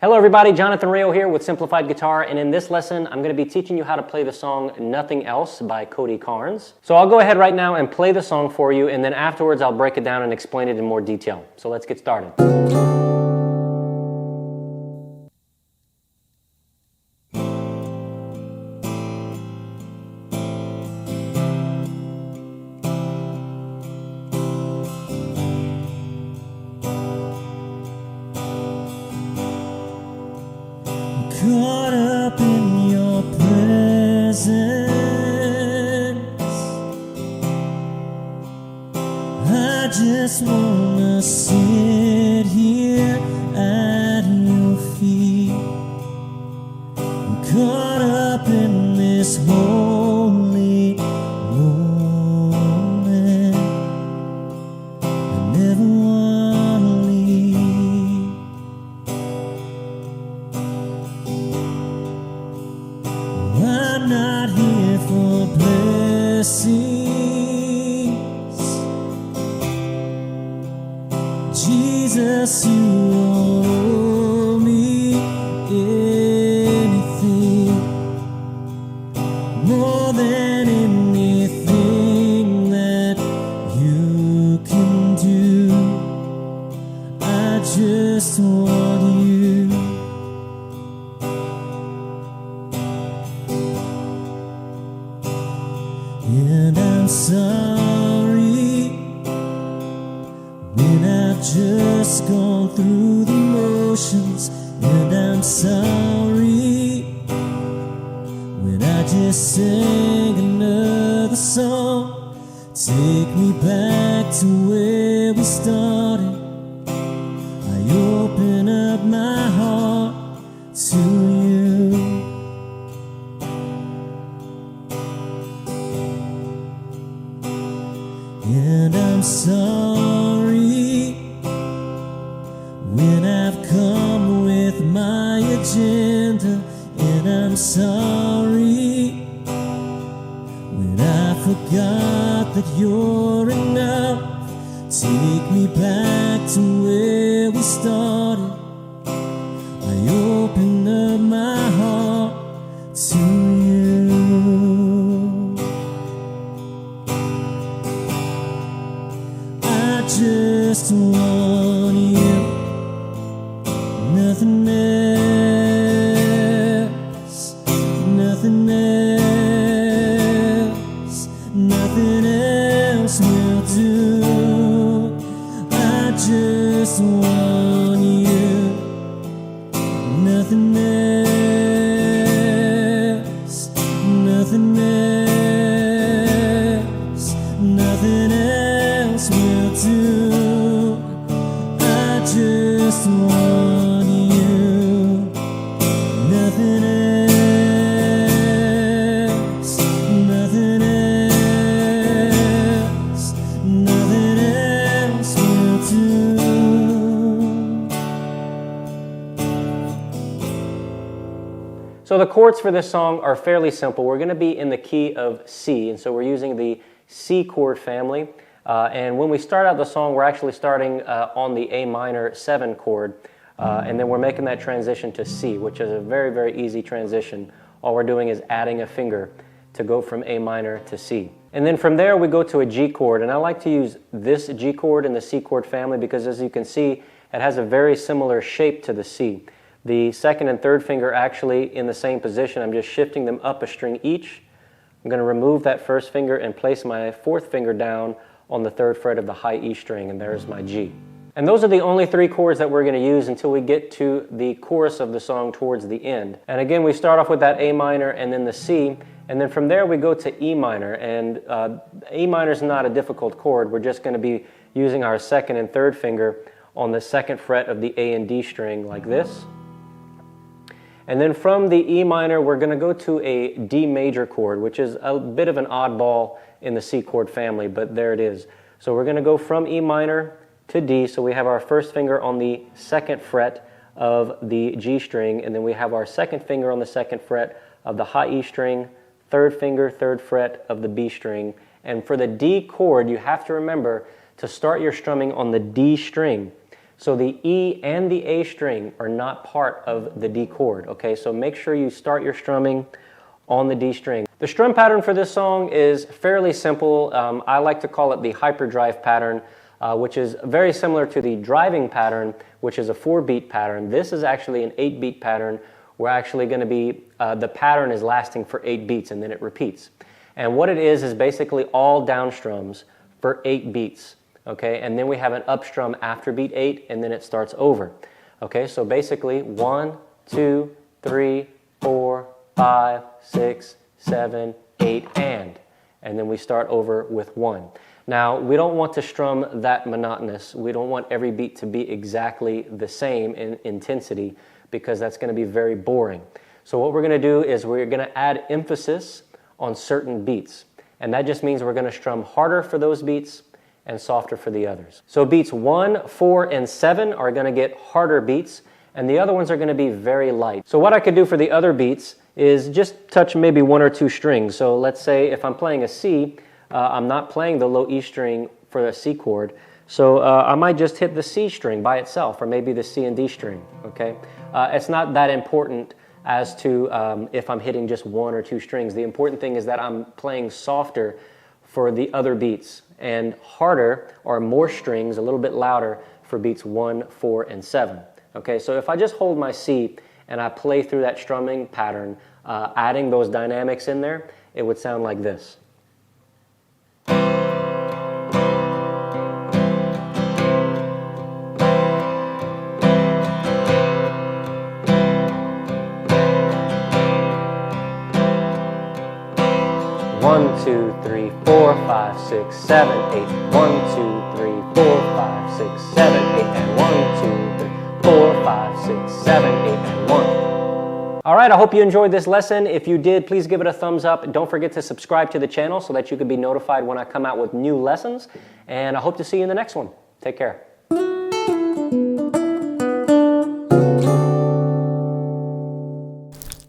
Hello everybody, Jonathan Rayo here with Simplified Guitar, and in this lesson I'm going to be teaching you how to play the song Nothing Else by Cody Carnes. So I'll go ahead right now and play the song for you, and then afterwards I'll break it down and explain it in more detail. So let's get started. Caught up in your presence, I just wanna sit here at your feet. I'm caught up in this holy moment, I never wanna leave. I'm not here for blessings, Jesus, you owe me anything, more than anything that you can do. I just want you. And I'm sorry when I've just gone through the motions, and I'm sorry when I just sang another song. Take me back to where we started. I open up my heart to you. And I'm sorry when I've come with my agenda, and I'm sorry when I forgot that you're enough. Take me back to where we started. I open up my heart to you. I just want you, nothing else, nothing else, nothing else will do. I just want you, nothing else, nothing else, nothing else will do. I just want you, nothing else, nothing else, nothing else will do. So the chords for this song are fairly simple. We're going to be in the key of C, and so we're using the C chord family. And when we start out the song, we're actually starting on the A minor 7 chord, and then we're making that transition to C, which is a very, very easy transition. All we're doing is adding a finger to go from A minor to C. And then from there we go to a G chord, and I like to use this G chord in the C chord family because, as you can see, it has a very similar shape to the C. The second and third finger actually in the same position. I'm just shifting them up a string each. I'm going to remove that first finger and place my fourth finger down on the 3rd fret of the high E string, and there's my G. And those are the only 3 chords that we're going to use until we get to the chorus of the song towards the end. And again, we start off with that A minor and then the C, and then from there we go to E minor. And E minor is not a difficult chord. We're just going to be using our 2nd and 3rd finger on the 2nd fret of the A and D string like this. And then from the E minor, we're going to go to a D major chord, which is a bit of an oddball in the C chord family, but there it is. So we're going to go from E minor to D, so we have our first finger on the 2nd fret of the G string, and then we have our 2nd finger on the 2nd fret of the high E string, 3rd finger, 3rd fret of the B string. And for the D chord, you have to remember to start your strumming on the D string. So the E and the A string are not part of the D chord, okay? So make sure you start your strumming on the D string. The strum pattern for this song is fairly simple. I like to call it the hyperdrive pattern, which is very similar to the driving pattern, which is a 4-beat pattern. This is actually an 8-beat pattern. We're actually going to be, the pattern is lasting for 8 beats and then it repeats. And what it is basically all down strums for 8 beats. Okay, and then we have an up strum after beat 8, and then it starts over. Okay, so basically 1, 2, 3, 4, 5, 6, 7, 8, and then we start over with 1. Now, we don't want to strum that monotonous. We don't want every beat to be exactly the same in intensity, because that's going to be very boring. So what we're going to do is we're going to add emphasis on certain beats, and that just means we're going to strum harder for those beats and softer for the others. So beats 1, 4, and 7 are going to get harder beats, and the other ones are going to be very light. So what I could do for the other beats is just touch maybe 1 or 2 strings. So let's say if I'm playing a C, I'm not playing the low E string for the C chord, so I might just hit the C string by itself, or maybe the C and D string, okay? It's not that important as to if I'm hitting just 1 or 2 strings. The important thing is that I'm playing softer for the other beats, and harder or more strings, a little bit louder, for beats 1, 4, and 7. Okay, so if I just hold my C and I play through that strumming pattern, adding those dynamics in there, it would sound like this. 1, 2, 3, 4, 5, 6, 7, 8. 1, 2, 3, 4, 5, 6, 7, 8. And 1, 2, 3, 4, 5, 6, 7, 8, and 1. All right, I hope you enjoyed this lesson. If you did, please give it a thumbs up. Don't forget to subscribe to the channel so that you can be notified when I come out with new lessons. And I hope to see you in the next one. Take care.